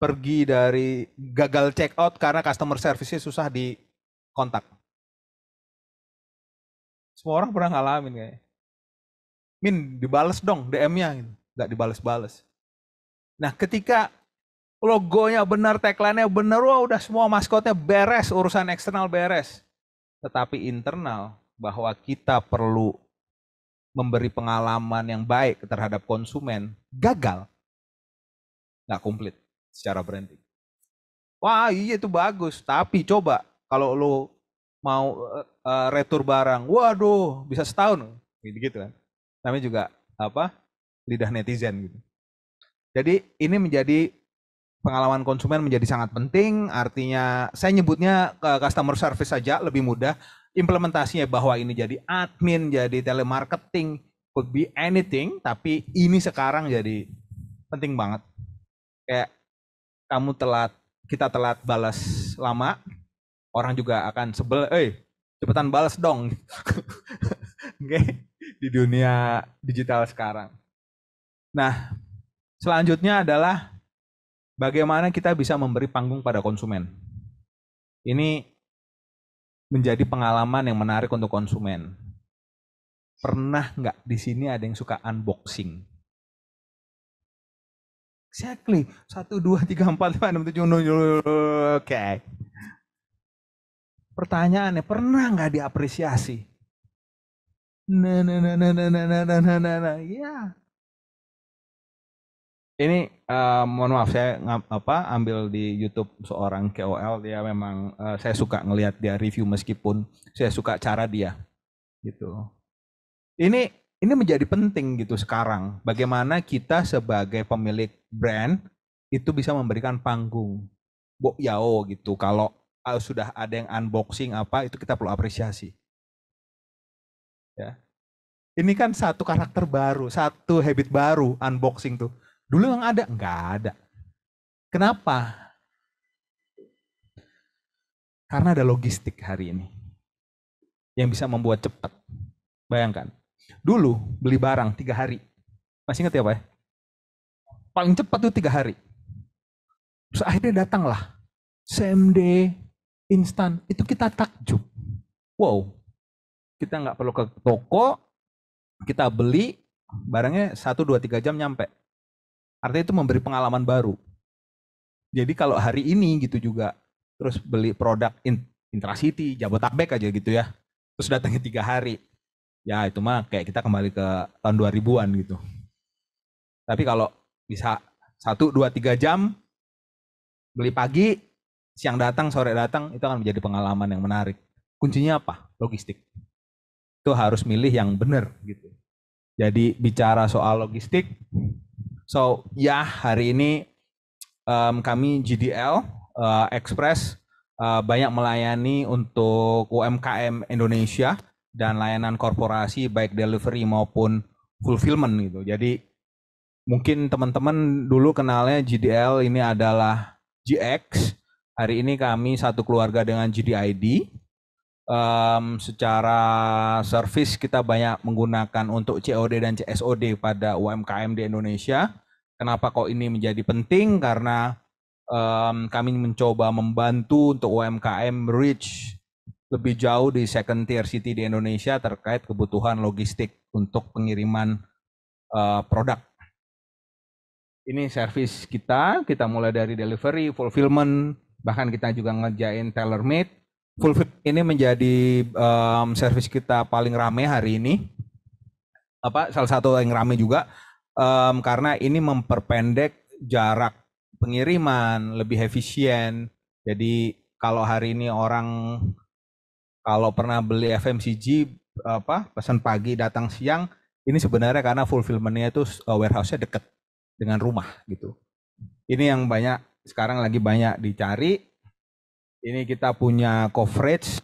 pergi dari gagal check out karena customer service-nya susah dikontak? Semua orang pernah ngalamin kayaknya. Min, dibales dong DM-nya, gitu. Nggak dibales-bales. Nah, ketika logonya benar, tagline-nya benar, wah udah semua maskotnya beres, urusan eksternal beres. Tetapi internal, bahwa kita perlu memberi pengalaman yang baik terhadap konsumen, gagal. Nggak komplit secara branding. Wah iya itu bagus, tapi coba kalau lo mau retur barang, waduh bisa setahun, gitu kan. Namanya juga lidah netizen gitu. Jadi ini menjadi pengalaman konsumen menjadi sangat penting. Artinya saya nyebutnya customer service saja lebih mudah. Implementasinya bahwa ini jadi admin, jadi telemarketing, could be anything. Tapi ini sekarang jadi penting banget. Kayak kita telat balas lama, orang juga akan sebel, cepetan balas dong. Oke, di dunia digital sekarang. Nah, selanjutnya adalah bagaimana kita bisa memberi panggung pada konsumen. Ini menjadi pengalaman yang menarik untuk konsumen. Pernah nggak di sini ada yang suka unboxing? Exactly. 1, 2, 3, 4, 5, 6, 7, 8. Oke. Pertanyaannya, pernah nggak diapresiasi? Nah. Ya. Ini mohon maaf, saya ambil di YouTube seorang KOL, dia memang saya suka ngelihat dia review meskipun saya suka cara dia gitu. Ini menjadi penting gitu sekarang. Bagaimana kita sebagai pemilik brand itu bisa memberikan panggung. Yao gitu. Kalau sudah ada yang unboxing itu kita perlu apresiasi. Ya. Ini kan satu karakter baru, satu habit baru unboxing tuh. Dulu yang ada? Enggak ada. Kenapa? Karena ada logistik hari ini yang bisa membuat cepat. Bayangkan, dulu beli barang 3 hari. Masih ingat ya Pak? Paling cepat tuh 3 hari. Terus akhirnya datanglah same day, instan. Itu kita takjub. Wow, kita nggak perlu ke toko, kita beli, barangnya 1, 2, 3 jam nyampe. Artinya itu memberi pengalaman baru. Jadi kalau hari ini gitu juga, terus beli produk Intracity, Jabotabek aja gitu ya, terus datangnya 3 hari, ya itu mah kayak kita kembali ke tahun 2000-an gitu. Tapi kalau bisa 1, 2, 3 jam, beli pagi, siang datang, sore datang, itu akan menjadi pengalaman yang menarik. Kuncinya apa? Logistik. Itu harus milih yang benar gitu. Jadi bicara soal logistik, ya hari ini kami GDL Express banyak melayani untuk UMKM Indonesia dan layanan korporasi baik delivery maupun fulfillment gitu. Jadi mungkin teman-teman dulu kenalnya GDL ini adalah GX. Hari ini kami satu keluarga dengan GDID. Secara service kita banyak menggunakan untuk COD dan CSOD pada UMKM di Indonesia. Kenapa kok ini menjadi penting? Karena kami mencoba membantu untuk UMKM reach lebih jauh di second tier city di Indonesia terkait kebutuhan logistik untuk pengiriman produk. Ini service kita mulai dari delivery, fulfillment, bahkan kita juga ngerjain tailor made. Fulfillment ini menjadi service kita paling ramai hari ini. Salah satu yang ramai juga karena ini memperpendek jarak pengiriman, lebih efisien. Jadi kalau hari ini orang kalau pernah beli FMCG pesan pagi datang siang, ini sebenarnya karena fulfillment-nya itu warehouse-nya dekat dengan rumah gitu. Ini yang sekarang lagi banyak dicari. Ini kita punya coverage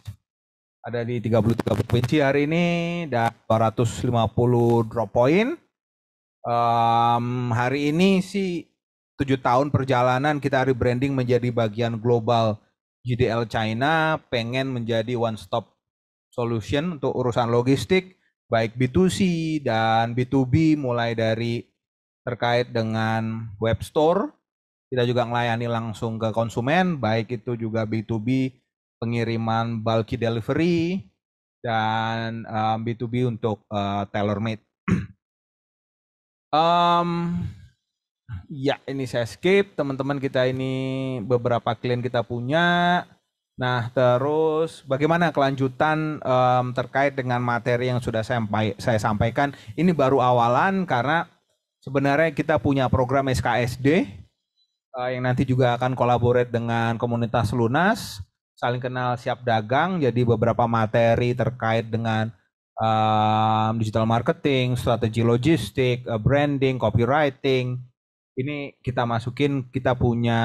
ada di 33 provinsi hari ini dan 250 drop point. Hari ini sih 7 tahun perjalanan kita rebranding menjadi bagian global GDL China, pengen menjadi one stop solution untuk urusan logistik baik B2C dan B2B, mulai dari terkait dengan web store. Kita juga melayani langsung ke konsumen, baik itu juga B2B, pengiriman bulky delivery, dan B2B untuk tailor made. Ya, ini saya skip. Teman-teman kita ini beberapa klien kita punya. Nah, terus bagaimana kelanjutan terkait dengan materi yang sudah saya sampaikan? Ini baru awalan karena sebenarnya kita punya program SKSD yang nanti juga akan collaborate dengan komunitas Lunas, saling kenal siap dagang. Jadi beberapa materi terkait dengan digital marketing, strategi logistik, branding, copywriting. Ini kita masukin, kita punya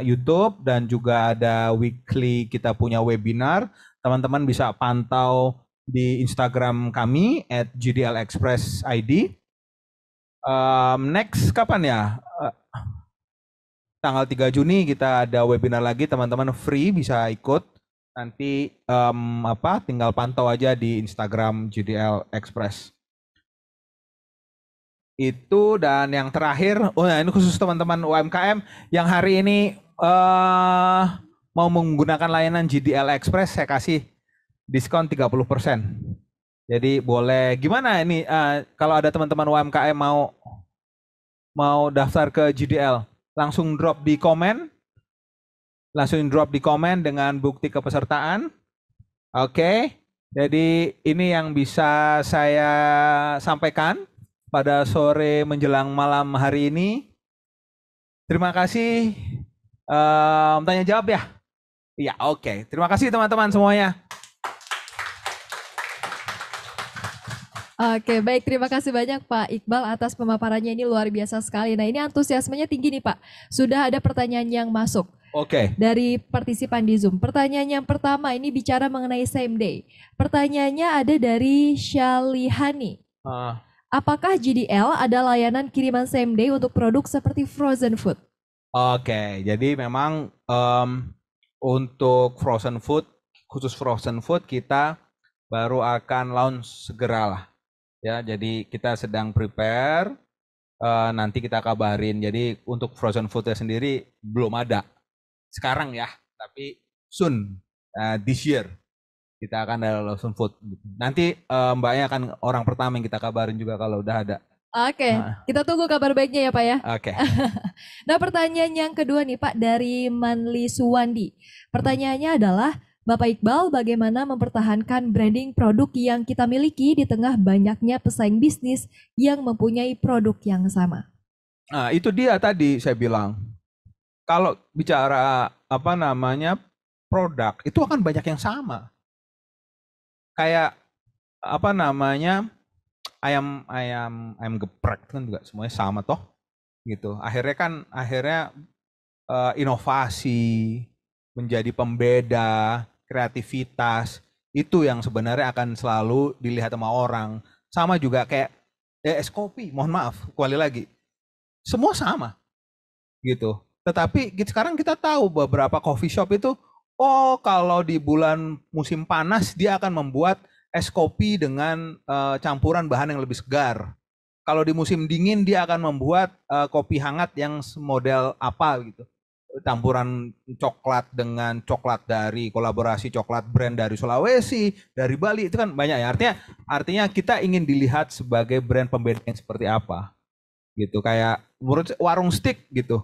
YouTube dan juga ada weekly, kita punya webinar. Teman-teman bisa pantau di Instagram kami @GDLExpressID. Next kapan ya? tanggal 3 Juni kita ada webinar lagi, teman-teman free bisa ikut. Nanti tinggal pantau aja di Instagram GDL Express. Itu, dan yang terakhir, ini khusus teman-teman UMKM yang hari ini mau menggunakan layanan GDL Express, saya kasih diskon 30%. Jadi boleh, gimana ini kalau ada teman-teman UMKM mau daftar ke GDL, langsung drop di komen dengan bukti kepesertaan. Oke, jadi ini yang bisa saya sampaikan pada sore menjelang malam hari ini. Terima kasih. Tanya jawab ya? Iya, oke. Terima kasih teman-teman semuanya. Oke, baik. Terima kasih banyak Pak Iqbal atas pemaparannya, ini luar biasa sekali. Nah, ini antusiasmenya tinggi nih Pak. Sudah ada pertanyaan yang masuk. Oke. Dari partisipan di Zoom. Pertanyaan yang pertama ini bicara mengenai same day. Pertanyaannya ada dari Shalihani. Apakah GDL ada layanan kiriman same day untuk produk seperti frozen food? Oke, jadi memang untuk frozen food, khusus frozen food kita baru akan launch segera lah. Ya, jadi kita sedang prepare, nanti kita kabarin. Jadi untuk frozen foodnya sendiri belum ada sekarang ya, tapi soon, this year kita akan ada frozen food. Nanti mbaknya akan orang pertama yang kita kabarin juga kalau udah ada. Oke, kita tunggu kabar baiknya ya Pak ya. Oke. Nah, pertanyaan yang kedua nih Pak dari Manli Suwandi. Pertanyaannya adalah, Bapak Iqbal, bagaimana mempertahankan branding produk yang kita miliki di tengah banyaknya pesaing bisnis yang mempunyai produk yang sama? Nah, itu dia tadi saya bilang. Kalau bicara produk, itu akan banyak yang sama. Kayak ayam geprek kan juga semuanya sama toh, gitu. Akhirnya inovasi menjadi pembeda, kreativitas itu yang sebenarnya akan selalu dilihat sama orang. Sama juga kayak es kopi, mohon maaf, kembali lagi, semua sama, gitu. Tetapi sekarang kita tahu beberapa coffee shop itu, kalau di bulan musim panas dia akan membuat es kopi dengan campuran bahan yang lebih segar. Kalau di musim dingin dia akan membuat kopi hangat yang model apa gitu. Campuran coklat dengan coklat dari kolaborasi coklat brand dari Sulawesi, dari Bali, itu kan banyak ya. Artinya kita ingin dilihat sebagai brand pembeda yang seperti apa. Gitu, kayak menurut warung steak gitu.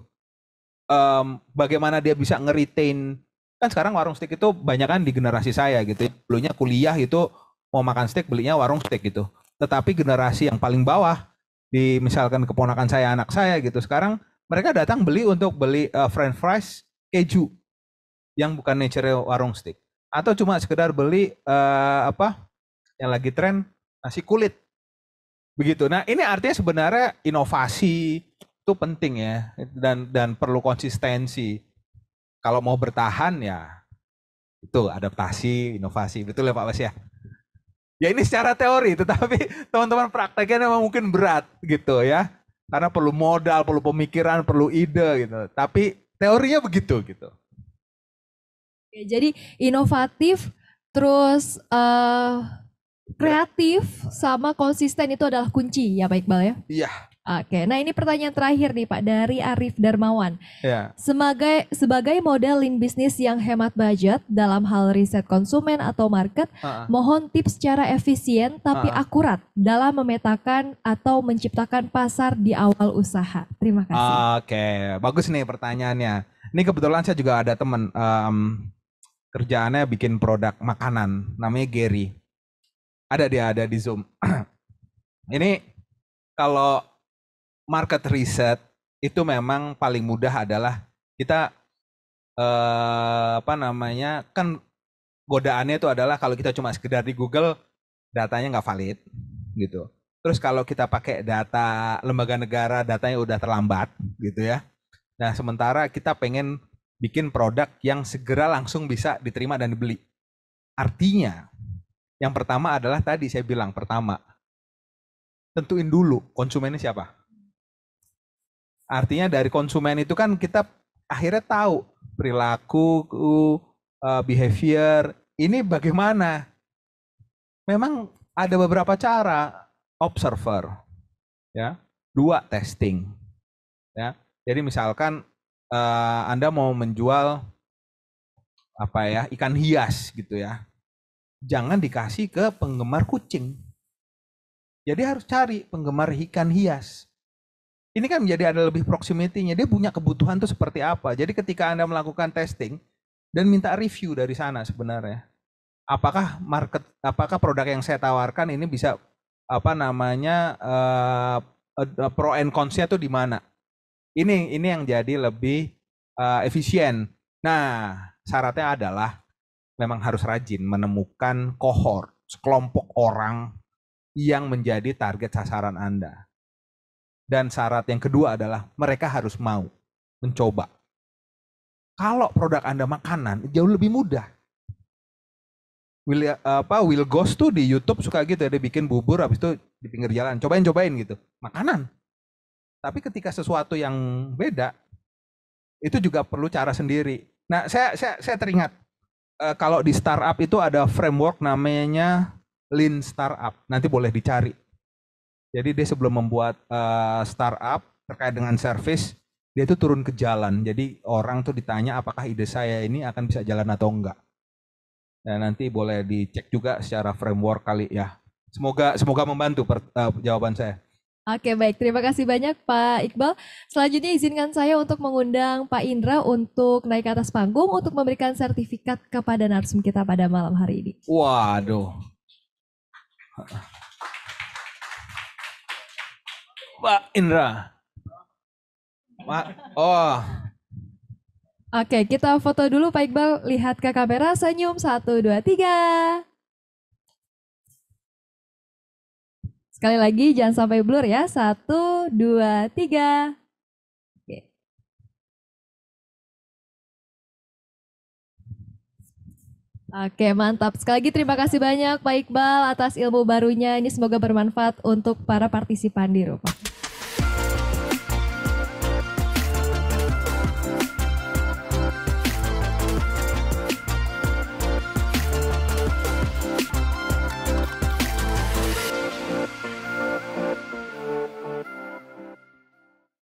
Bagaimana dia bisa nge-retain, kan sekarang warung steak itu banyak kan di generasi saya gitu. Dulunya kuliah itu mau makan steak belinya warung steak gitu. Tetapi generasi yang paling bawah, di misalkan keponakan saya, anak saya gitu, sekarang mereka datang untuk beli french fries keju yang bukan nature warung steak, atau cuma sekedar beli yang lagi tren nasi kulit begitu. Nah, ini artinya sebenarnya inovasi itu penting ya, dan perlu konsistensi. Kalau mau bertahan ya itu adaptasi, inovasi, betul ya Pak Bas ya? Ya ini secara teori, tetapi teman-teman prakteknya memang mungkin berat gitu ya. Karena perlu modal, perlu pemikiran, perlu ide gitu. Tapi teorinya begitu gitu. Oke, jadi inovatif, terus kreatif, sama konsisten itu adalah kunci ya Pak Iqbal ya? Iya. Oke, nah ini pertanyaan terakhir nih Pak dari Arif Darmawan. Ya. Sebagai model lean bisnis yang hemat budget dalam hal riset konsumen atau market, mohon tips cara efisien tapi akurat dalam memetakan atau menciptakan pasar di awal usaha. Terima kasih. Oke, bagus nih pertanyaannya. Ini kebetulan saya juga ada teman kerjaannya bikin produk makanan, namanya Gary. Ada di Zoom. Ini kalau market research itu memang paling mudah adalah kita kan godaannya itu adalah kalau kita cuma sekedar di Google datanya nggak valid gitu. Terus kalau kita pakai data lembaga negara datanya udah terlambat gitu ya. Nah, sementara kita pengen bikin produk yang segera langsung bisa diterima dan dibeli. Artinya yang pertama adalah tadi saya bilang, pertama tentuin dulu konsumennya siapa. Artinya dari konsumen itu kan kita akhirnya tahu perilaku, behavior ini bagaimana. Memang ada beberapa cara, observer, ya, 2 testing, ya. Jadi misalkan Anda mau menjual apa ya, ikan hias gitu ya, jangan dikasih ke penggemar kucing. Jadi harus cari penggemar ikan hias. Ini kan menjadi ada lebih proximity-nya. Dia punya kebutuhan tuh seperti apa. Jadi ketika Anda melakukan testing dan minta review dari sana sebenarnya. Apakah produk yang saya tawarkan ini bisa apa namanya pro and cons-nya tuh di mana? Ini yang jadi lebih efisien. Nah, syaratnya adalah memang harus rajin menemukan cohort, sekelompok orang yang menjadi target sasaran Anda. Dan syarat yang kedua adalah mereka harus mau mencoba. Kalau produk Anda makanan, jauh lebih mudah. Will Ghost tuh di YouTube suka gitu ya, dia bikin bubur habis itu di pinggir jalan, cobain gitu. Makanan. Tapi ketika sesuatu yang beda, itu juga perlu cara sendiri. Nah, saya teringat kalau di startup itu ada framework namanya Lean Startup. Nanti boleh dicari. Jadi dia sebelum membuat startup terkait dengan service, dia itu turun ke jalan. Jadi orang tuh ditanya apakah ide saya ini akan bisa jalan atau enggak. Dan nanti boleh dicek juga secara framework kali ya. Semoga membantu jawaban saya. Oke, baik. Terima kasih banyak Pak Iqbal. Selanjutnya izinkan saya untuk mengundang Pak Indra untuk naik ke atas panggung untuk memberikan sertifikat kepada narsum kita pada malam hari ini. Waduh. Pak Indra. Oh. Oke, kita foto dulu Pak Iqbal. Lihat ke kamera, senyum. 1, 2, 3. Sekali lagi, jangan sampai blur ya. 1, 2, 3. Oke. Oke, mantap. Sekali lagi terima kasih banyak Pak Iqbal atas ilmu barunya. Ini semoga bermanfaat untuk para partisipan di rumah.